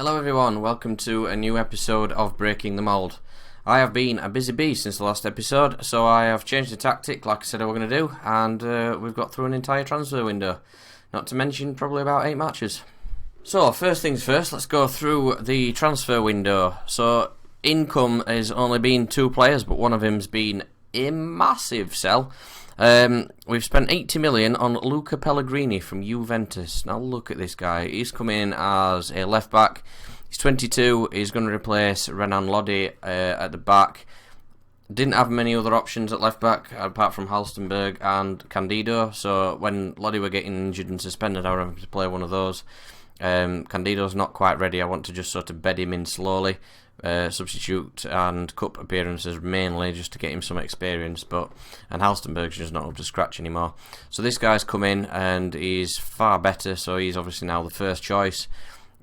Hello everyone, welcome to a new episode of Breaking the Mould. I have been a busy bee since the last episode, so I have changed the tactic like I said I was going to do, and we've got through an entire transfer window. Not to mention probably about 8 matches. So, first things first, let's go through the transfer window. So, income has only been 2 players, but one of them's been a massive sell. We've spent 80 million on Luca Pellegrini from Juventus. Now look at this guy. He's come in as a left back. He's 22. He's going to replace Renan Lodi at the back. Didn't have many other options at left back apart from Halstenberg and Candido. So when Lodi were getting injured and suspended, I was having to play one of those. Candido's not quite ready. I want to just sort of bed him in slowly. Substitute and cup appearances mainly just to get him some experience, and Halstenberg's just not up to scratch anymore. So this guy's come in and he's far better, so he's obviously now the first choice,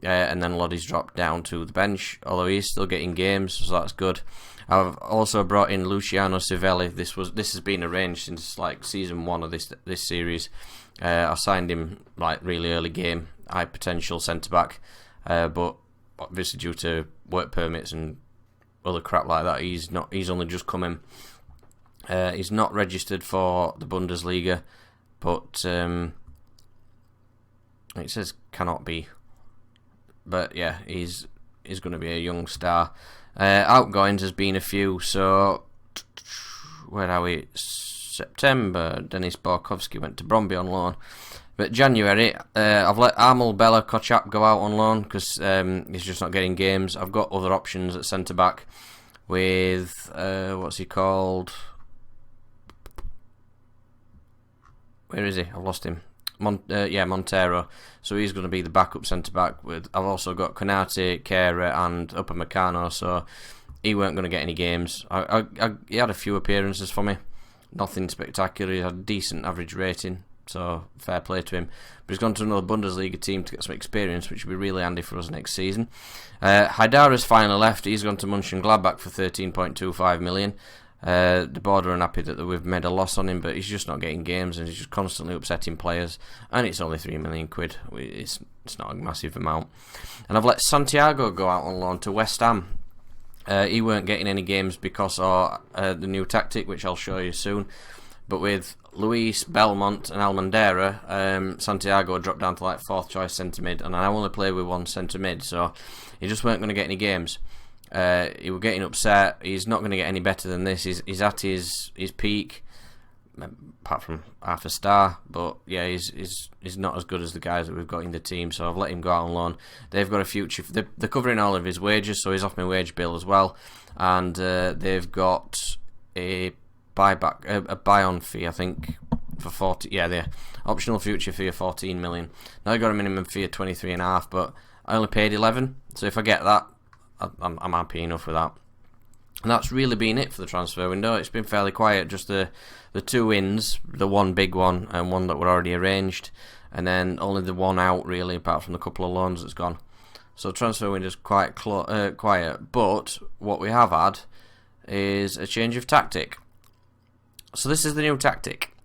and then Lodi's dropped down to the bench, although he's still getting games, so that's good. I've also brought in Luciano Civelli. This has been arranged since like season 1 of this series. I signed him like really early game, high potential centre back, but obviously due to work permits and other crap like that, he's only just come in. He's not registered for the Bundesliga, but it says cannot be. But yeah, he's going to be a young star. Outgoings has been a few, so where are we? September, Denis Borkowski went to Bromby on loan. But January, I've let Armel Bella Kochap go out on loan because he's just not getting games. I've got other options at centre-back with, what's he called? Where is he? I've lost him. Montero. So he's going to be the backup centre-back. I've also got Konate, Kera and Upamecano, so he weren't going to get any games. He had a few appearances for me. Nothing spectacular. He had a decent average rating. So, fair play to him. But he's gone to another Bundesliga team to get some experience, which will be really handy for us next season. Haidara's finally left. He's gone to Mönchengladbach for 13.25 million. The board are unhappy that we've made a loss on him, but he's just not getting games and he's just constantly upsetting players. And it's only 3 million quid. It's not a massive amount. And I've let Santiago go out on loan to West Ham. He weren't getting any games because of the new tactic, which I'll show you soon. But with Luis, Belmont and Almendera, Santiago dropped down to like 4th choice centre mid, and I only play with one centre mid, so he just weren't going to get any games. He was getting upset. He's not going to get any better than this. He's at his peak, apart from half a star. But yeah, he's not as good as the guys that we've got in the team. So I've let him go out on loan. They've got a future. They're covering all of his wages, so he's off my wage bill as well. And they've got a buyback, a buy-on fee, I think, for 40. Yeah, the optional future fee of 14 million. Now I got a minimum fee of 23.5, but I only paid 11. So if I get that, I'm happy enough with that. And that's really been it for the transfer window. It's been fairly quiet. Just the 2 ins, the one big one and one that were already arranged, and then only the one out really, apart from the couple of loans that's gone. So transfer window's quite quiet. But what we have had is a change of tactic. So this is the new tactic.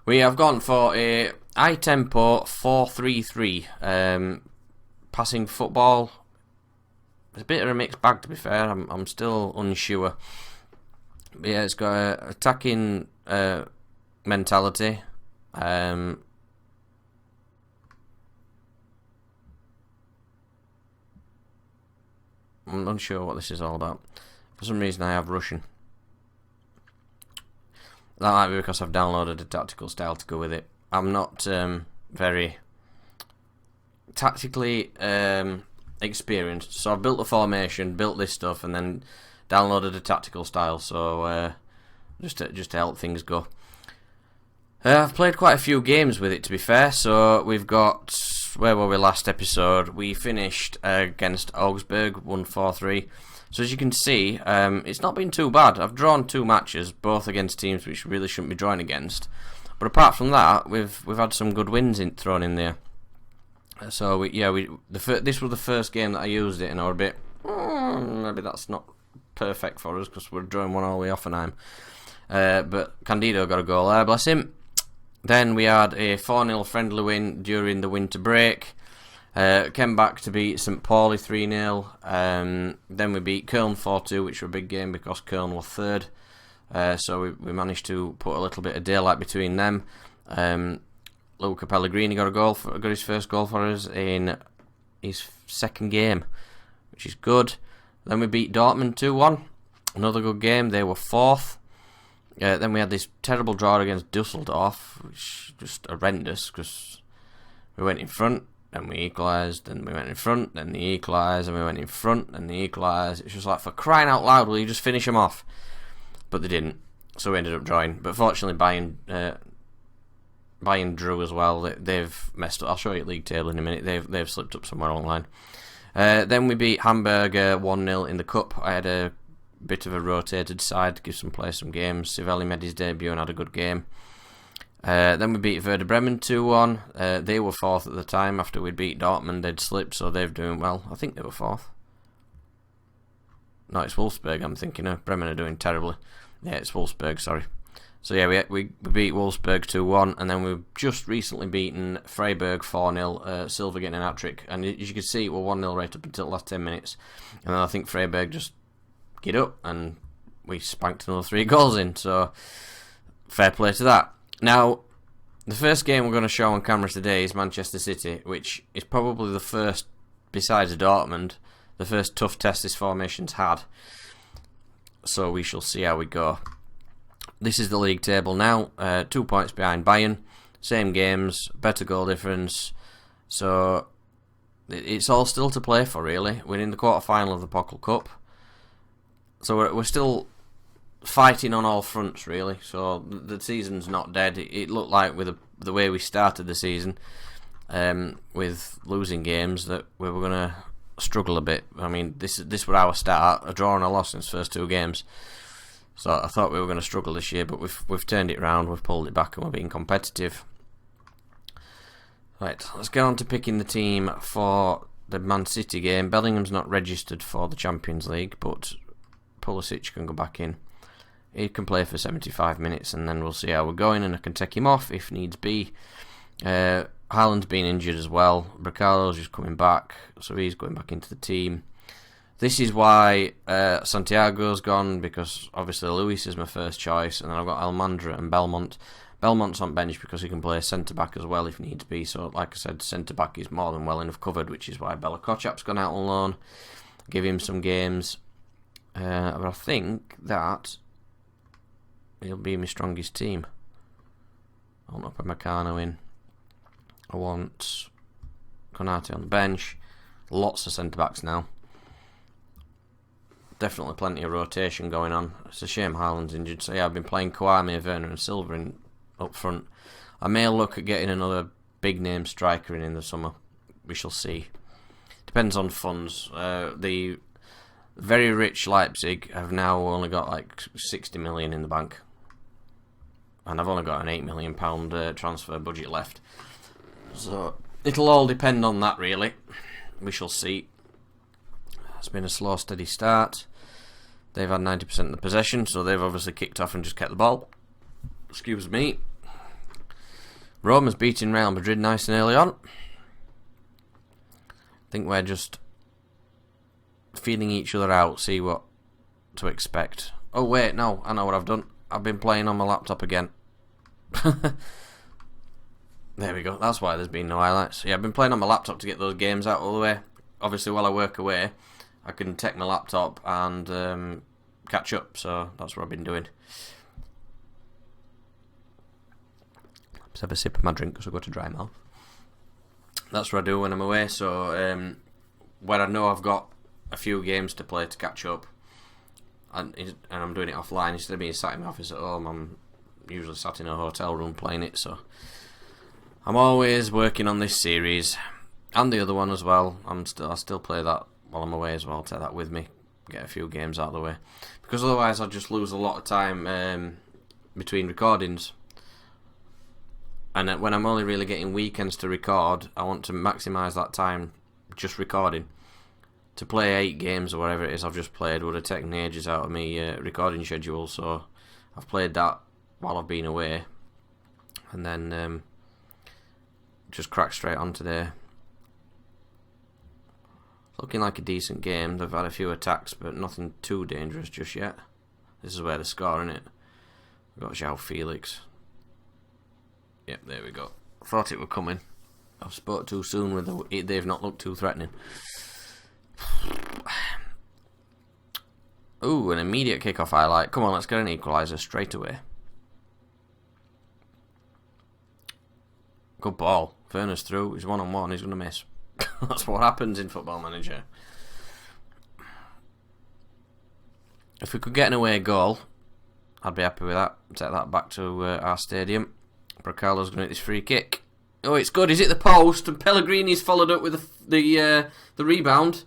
We have gone for a high tempo 4-3-3 passing football. It's a bit of a mixed bag, to be fair. I'm still unsure. But yeah, it's got a attacking mentality. I'm unsure what this is all about. For some reason, I have Russian. That might be because I've downloaded a tactical style to go with it. I'm not very tactically experienced, so I've built the formation, built this stuff, and then downloaded a tactical style. So just to help things go. I've played quite a few games with it, to be fair. So we've got, where were we last episode? We finished against Augsburg, 1-4-3. So as you can see, it's not been too bad. I've drawn 2 matches, both against teams which really shouldn't be drawing against. But apart from that, we've had some good wins thrown in there. So this was the first game that I used it, and I was a bit, maybe that's not perfect for us because we're drawing 1 all the way Offenheim. But Candido got a goal there, bless him. Then we had a 4-0 friendly win during the winter break. Came back to beat St. Pauli 3-0. Then we beat Köln 4-2, which was a big game because Köln were third. So we managed to put a little bit of daylight between them. Luca Pellegrini got his first goal for us in his second game, which is good. Then we beat Dortmund 2-1. Another good game. They were fourth. Then we had this terrible draw against Dusseldorf, which was just horrendous because we went in front and we equalised, then we went in front, then they equalised, and we went in front and they equalised. It's just like, for crying out loud, will you just finish them off? But they didn't, so we ended up drawing. But fortunately, Bayern drew as well. They've messed up. I'll show you the league table in a minute. They've slipped up somewhere online. Then we beat Hamburg 1-0 in the cup. I had a bit of a rotated side to give some players some games. Civelli made his debut and had a good game. Then we beat Werder Bremen 2-1. They were fourth at the time. After we'd beat Dortmund, they'd slipped, so they're doing well. I think they were fourth. No, it's Wolfsburg I'm thinking of. Bremen are doing terribly. Yeah, it's Wolfsburg, sorry. So yeah, we beat Wolfsburg 2-1, and then we've just recently beaten Freiburg 4-0, Silva getting an hat-trick. And as you can see, we're 1-0 right up until the last 10 minutes. And then I think Freiburg just get up, and we spanked another 3 goals in, so fair play to that. Now, the first game we're going to show on camera today is Manchester City, which is probably the first, besides Dortmund, the first tough test this formation's had. So we shall see how we go. This is the league table now, 2 points behind Bayern, same games, better goal difference, so it's all still to play for, really. We're in the quarter-final of the Pokal Cup, so we're still fighting on all fronts, really, so the season's not dead. It looked like with the way we started the season, with losing games, that we were going to struggle a bit. I mean, this were our start, a draw and a loss in its first 2 games. So I thought we were going to struggle this year, but we've turned it around, we've pulled it back, and we're being competitive. Right, let's get on to picking the team for the Man City game. Bellingham's not registered for the Champions League, but Pulisic can go back in. He can play for 75 minutes, and then we'll see how we're going, and I can take him off if needs be. Haaland's been injured as well. Ricardo's just coming back, so he's going back into the team. This is why Santiago's gone, because obviously Luis is my first choice, and then I've got Almandra and Belmont. Belmont's on bench because he can play centre-back as well if needs be, so like I said, centre-back is more than well enough covered, which is why Bella Kotchap's gone out on loan. Give him some games. But I think that he'll be my strongest team. I want Upamecano in. I want Konate on the bench. Lots of centre-backs now. Definitely plenty of rotation going on. It's a shame Haaland's injured. So yeah, I've been playing Kouame, Werner and Silva up front. I may look at getting another big name striker in the summer. We shall see. Depends on funds. The very rich Leipzig have now only got like 60 million in the bank. And I've only got an £8 million transfer budget left. So it'll all depend on that, really. We shall see. It's been a slow, steady start. They've had 90% of the possession, so they've obviously kicked off and just kept the ball. Excuse me. Roma's beating Real Madrid nice and early on. I think we're just feeling each other out, see what to expect. Oh wait, no, I know what I've done. I've been playing on my laptop again. There we go, that's why there's been no highlights. Yeah, I've been playing on my laptop to get those games out all the way. Obviously, while I work away, I can take my laptop and catch up, so that's what I've been doing. Let's have a sip of my drink because I've got a dry mouth. That's what I do when I'm away, so when I know I've got a few games to play to catch up, and I'm doing it offline, instead of being sat in my office at home, I'm usually sat in a hotel room playing it, so I'm always working on this series, and the other one as well. I still play that while I'm away as well, take that with me, get a few games out of the way, because otherwise I'll just lose a lot of time between recordings, and when I'm only really getting weekends to record, I want to maximise that time just recording. To play 8 games or whatever it is I've just played would have taken ages out of me recording schedule, so I've played that while I've been away, and then just crack straight on today. Looking like a decent game. They've had a few attacks, but nothing too dangerous just yet. This is where they score, isn't it? We've got João Felix. Yep, there we go. Thought it were coming. I've spoke too soon with they've not looked too threatening. Ooh, an immediate kick-off highlight. Come on, let's get an equaliser straight away. Good ball. Werner's through. He's one-on-one. He's going to miss. That's what happens in Football Manager. If we could get an away goal, I'd be happy with that. Take that back to our stadium. Bracalo's going to hit this free kick. Oh, it's good. He's hit the post, and Pellegrini's followed up with the rebound.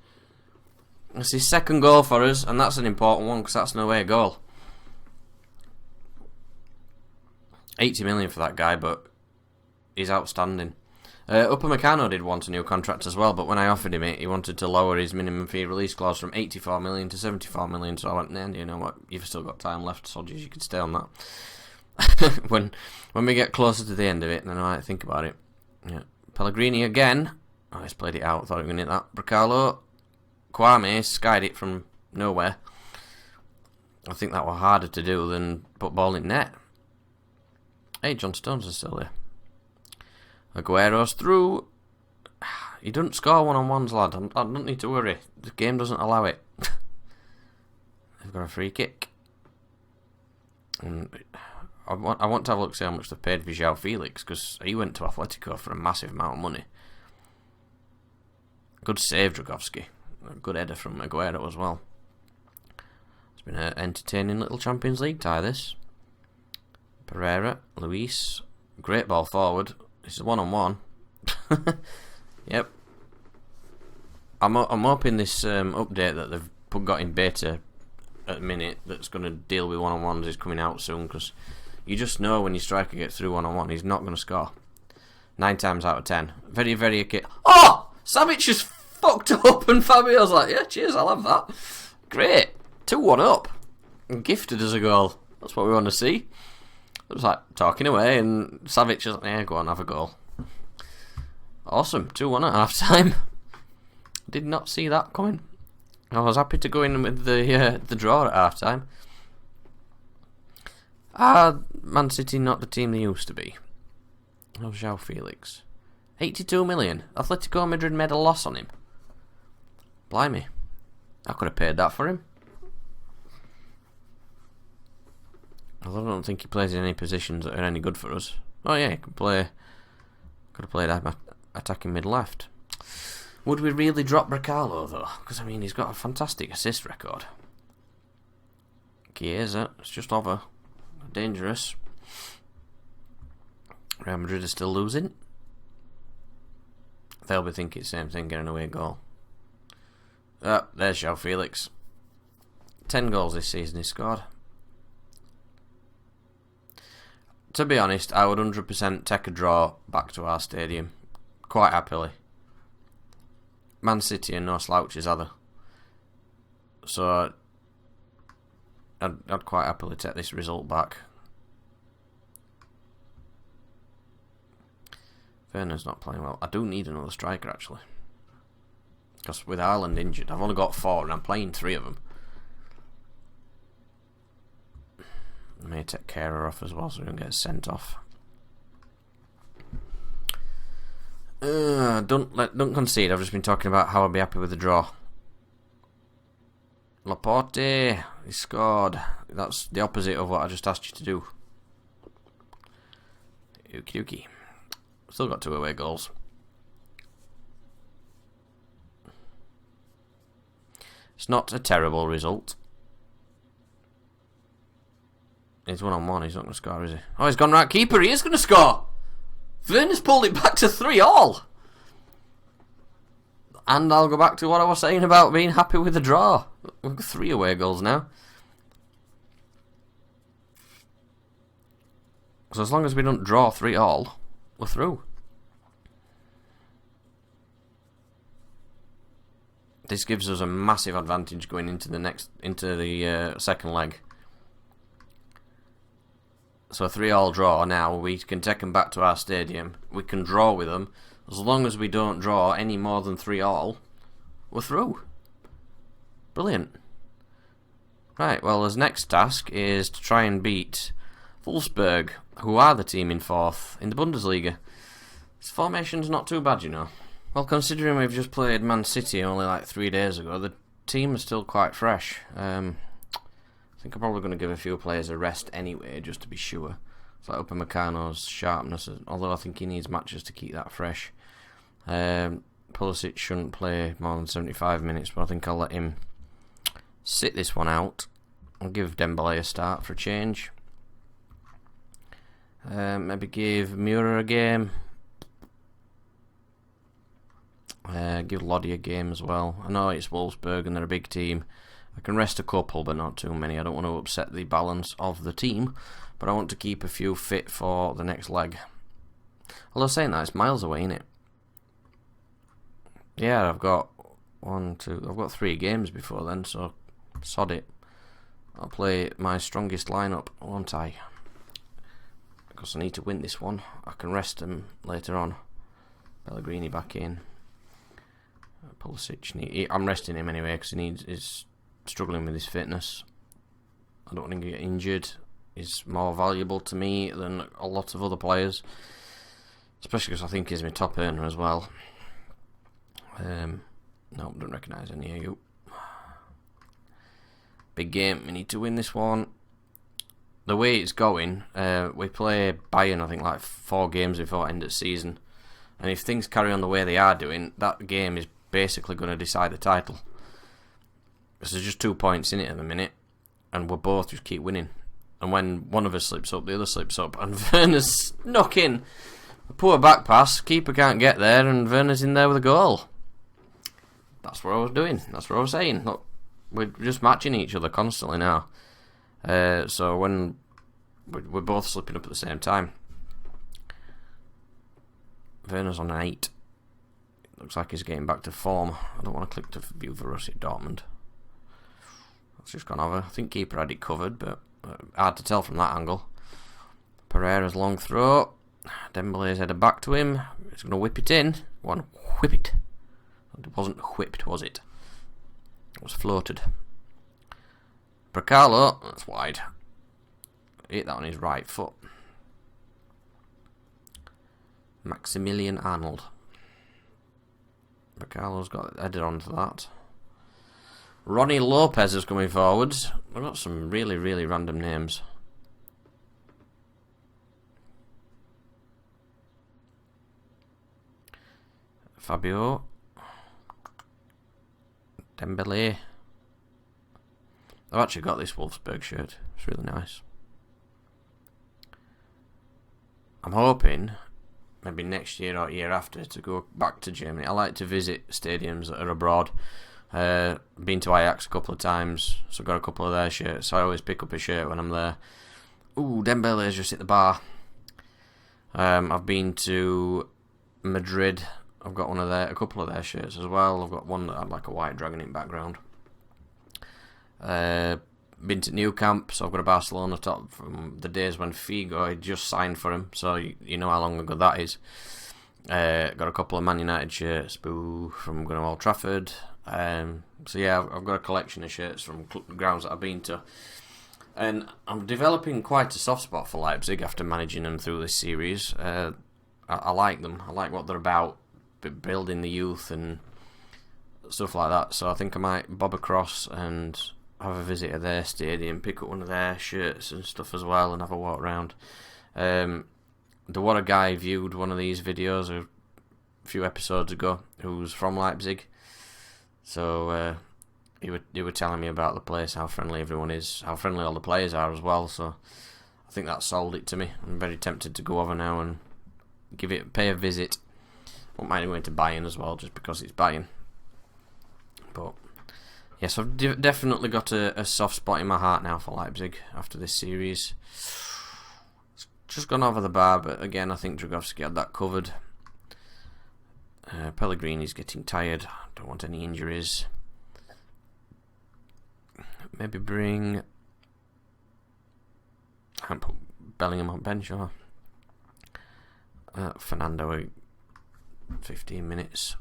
That's his second goal for us, and that's an important one because that's an away goal. 80 million for that guy, but he's outstanding. Upamecano did want a new contract as well, but when I offered him it, he wanted to lower his minimum fee release clause from 84 million to 74 million, so I went, nah, you know what, you've still got time left, so you can stay on that. when we get closer to the end of it, then I might think about it. Yeah. Pellegrini again. Oh, he's played it out, thought he was going to hit that. Bracalo. Kwame skied it from nowhere. I think that was harder to do than put ball in net. Hey, John Stones is still there. Aguero's through. He doesn't score one-on-ones, lad. I don't need to worry. The game doesn't allow it. They've got a free kick. And I want to have a look see how much they've paid for João Felix, because he went to Atletico for a massive amount of money. Good save, Dragowski. A good header from Aguero as well. It's been an entertaining little Champions League tie, this. Pereira, Luis. Great ball forward. This is one-on-one. Yep. I'm hoping this update that they've got in beta at the minute that's going to deal with one-on-ones is coming out soon, because you just know when your striker gets through one-on-one, he's not going to score. 9 times out of 10. Very, very okay. Oh! Savic just fucked up, and Fabio's like, yeah, cheers, I'll have that. Great. 2-1 up. And gifted us a goal. That's what we want to see. It was like talking away, and Savic just like, yeah, go on, have a goal. Awesome. 2-1 at half time. Did not see that coming. I was happy to go in with the draw at half time. Man City not the team they used to be. Oh, João Felix. 82 million. Atletico Madrid made a loss on him. Blimey. I could have paid that for him. Although I don't think he plays in any positions that are any good for us. Oh yeah, he could play. Could have played attacking mid-left. Would we really drop Bracalo though? Because I mean, he's got a fantastic assist record. Chiesa, it's just over. Dangerous. Real Madrid is still losing. They'll be thinking the same thing, getting away goal. Oh, there's João Felix. 10 goals this season he scored. To be honest, I would 100% take a draw back to our stadium. Quite happily. Man City are no slouches either. So, I'd quite happily take this result back. Werner's not playing well. I do need another striker actually. Because with Ireland injured, I've only got 4 and I'm playing 3 of them. I may take Kehrer off as well so we don't get sent off. Don't concede. I've just been talking about how I'd be happy with the draw. Laporte, he scored. That's the opposite of what I just asked you to do. Okie dokie. Still got 2 away goals. It's not a terrible result. He's 1-on-1, he's not going to score, is he? Oh, he's gone right keeper, he is going to score! Werner's pulled it back to 3-all! And I'll go back to what I was saying about being happy with the draw. We've got 3 away goals now. So as long as we don't draw 3-all, we're through. This gives us a massive advantage going into the second leg. So a 3-all draw now, we can take them back to our stadium. We can draw with them. As long as we don't draw any more than 3-all, we're through. Brilliant. Right, well, his next task is to try and beat Wolfsburg, who are the team in 4th in the Bundesliga. This formation's not too bad, you know. Well, considering we've just played Man City only like 3 days ago, the team is still quite fresh. I think I'm probably going to give a few players a rest anyway, just to be sure. It's like Upamecano's sharpness, although I think he needs matches to keep that fresh. Pulisic shouldn't play more than 75 minutes, but I think I'll let him sit this one out. I'll give Dembele a start for a change. Maybe give Muir a game. Give Lodi a game as well. I know it's Wolfsburg and they're a big team. I can rest a couple, but not too many. I don't want to upset the balance of the team, but I want to keep a few fit for the next leg. Although saying that, it's miles away, innit? Yeah, I've got 3 games before then, so sod it. I'll play my strongest lineup, won't I? Because I need to win this one. I can rest him later on. Pellegrini back in. Pulisic, I'm resting him anyway because he's struggling with his fitness. I don't want him to get injured. He's more valuable to me than a lot of other players, especially because I think he's my top earner as well. No, don't recognise any of you. Big game, we need to win this one. The way it's going, we play Bayern I think like 4 games before end of season, and if things carry on the way they are doing, that game is basically going to decide the title. Because there's just 2 points in it at the minute, and we'll both just keep winning. And when one of us slips up, the other slips up, and Werner's snuck in a poor back pass, keeper can't get there, and Werner's in there with a goal. That's what I was doing. That's what I was saying. Look, we're just matching each other constantly now. So when we're both slipping up at the same time. Werner's on an 8. Looks like he's getting back to form. I don't want to click to view Borussia Dortmund. That's just gone over. I think keeper had it covered, but hard to tell from that angle. Pereira's long throw. Dembele's headed back to him. He's going to whip it in. One whip it. It wasn't whipped, was it? It was floated. Bracalo, that's wide. Hit that on his right foot. Maximilian Arnold. Bracalo's got headed onto that. Ronnie Lopez is coming forwards. We've got some really, really random names. Fabio. Dembele. I've actually got this Wolfsburg shirt. It's really nice. I'm hoping maybe next year or year after to go back to Germany. I like to visit stadiums that are abroad. Been to Ajax a couple of times, so I've got a couple of their shirts. So I always pick up a shirt when I'm there. Ooh, Dembele's just hit the bar. I've been to Madrid. I've got a couple of their shirts as well. I've got one that had like a white dragon in background. Been to New Camp, so I've got a Barcelona top from the days when Figo had just signed for him, so you know how long ago that is. Got a couple of Man United shirts, from going to Old Trafford. So yeah, I've got a collection of shirts from grounds that I've been to. And I'm developing quite a soft spot for Leipzig after managing them through this series. I like them. I like what they're about, building the youth and stuff like that. So I think I might bob across and have a visit at their stadium, pick up one of their shirts and stuff as well, and have a walk around. There was a guy viewed one of these videos a few episodes ago who's from Leipzig. So he were telling me about the place, how friendly everyone is, how friendly all the players are as well. So I think that sold it to me. I'm very tempted to go over now and pay a visit. Won't mind going to Bayern as well, just because it's Bayern. But yes, I've definitely got a soft spot in my heart now for Leipzig after this series. It's just gone over the bar, but again, I think Dragowski had that covered. Pellegrini's getting tired. Don't want any injuries. Maybe bring... I can't put Bellingham on bench, or Fernando 15 minutes.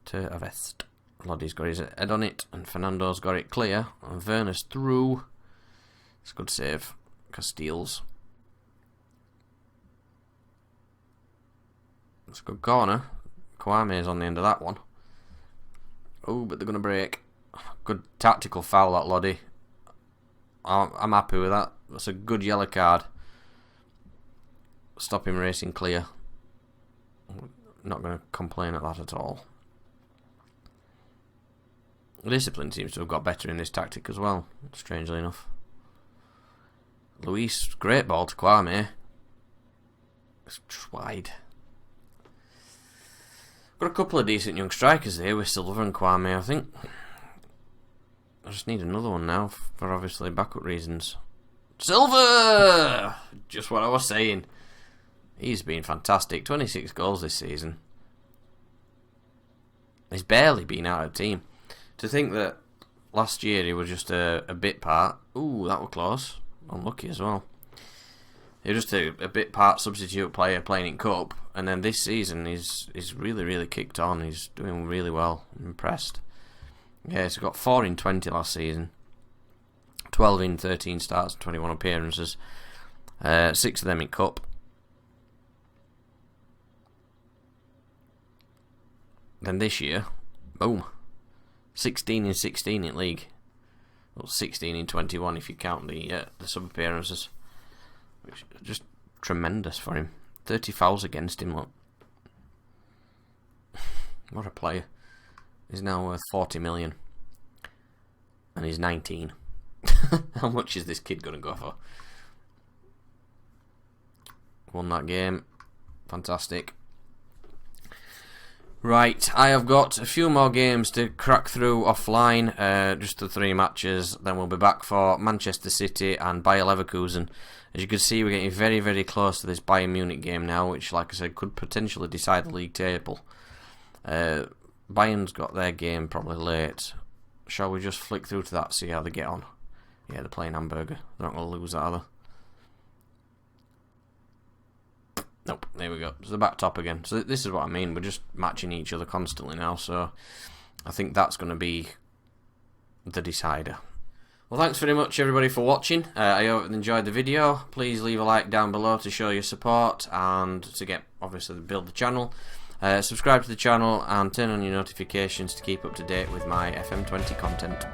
to a vest. Lodi's got his head on it, and Fernando's got it clear, and Werner's through. It's a good save. Casteels. It's a good corner. Kwame's on the end of that one. Oh, but they're going to break. Good tactical foul, that Lodi. I'm happy with that. That's a good yellow card. Stop him racing clear. Not going to complain at that at all. The discipline seems to have got better in this tactic as well, strangely enough. Luis, great ball to Kwame. It's just wide. Got a couple of decent young strikers here with Silva and Kwame, I think. I just need another one now, for obviously backup reasons. Silva! Just what I was saying. He's been fantastic. 26 goals this season. He's barely been out of the team. To think that last year he was just a bit part. Ooh, that was close. Unlucky as well. He was just a bit part substitute player playing in Cup, and then this season he's really kicked on. He's doing really well. I'm impressed. Yeah, he's got 4 in 20 last season. 12 in 13 starts and 21 appearances. 6 of them in Cup. Then this year, boom, 16 in 16 in league. Well, 16 in 21 if you count the sub appearances. Which is just tremendous for him. 30 fouls against him, look. What a player. He's now worth 40 million. And he's 19. How much is this kid going to go for? Won that game. Fantastic. Right, I have got a few more games to crack through offline, just the 3 matches, then we'll be back for Manchester City and Bayer Leverkusen. As you can see, we're getting very close to this Bayern Munich game now, which, like I said, could potentially decide the league table. Bayern's got their game probably late. Shall we just flick through to that, see how they get on? Yeah, they're playing Hamburger. They're not going to lose that, are they? Nope, there we go. It's the back top again. So this is what I mean. We're just matching each other constantly now. So I think that's going to be the decider. Well, thanks very much everybody for watching. I hope you enjoyed the video. Please leave a like down below to show your support and to get, obviously, build the channel. Subscribe to the channel and turn on your notifications to keep up to date with my FM20 content.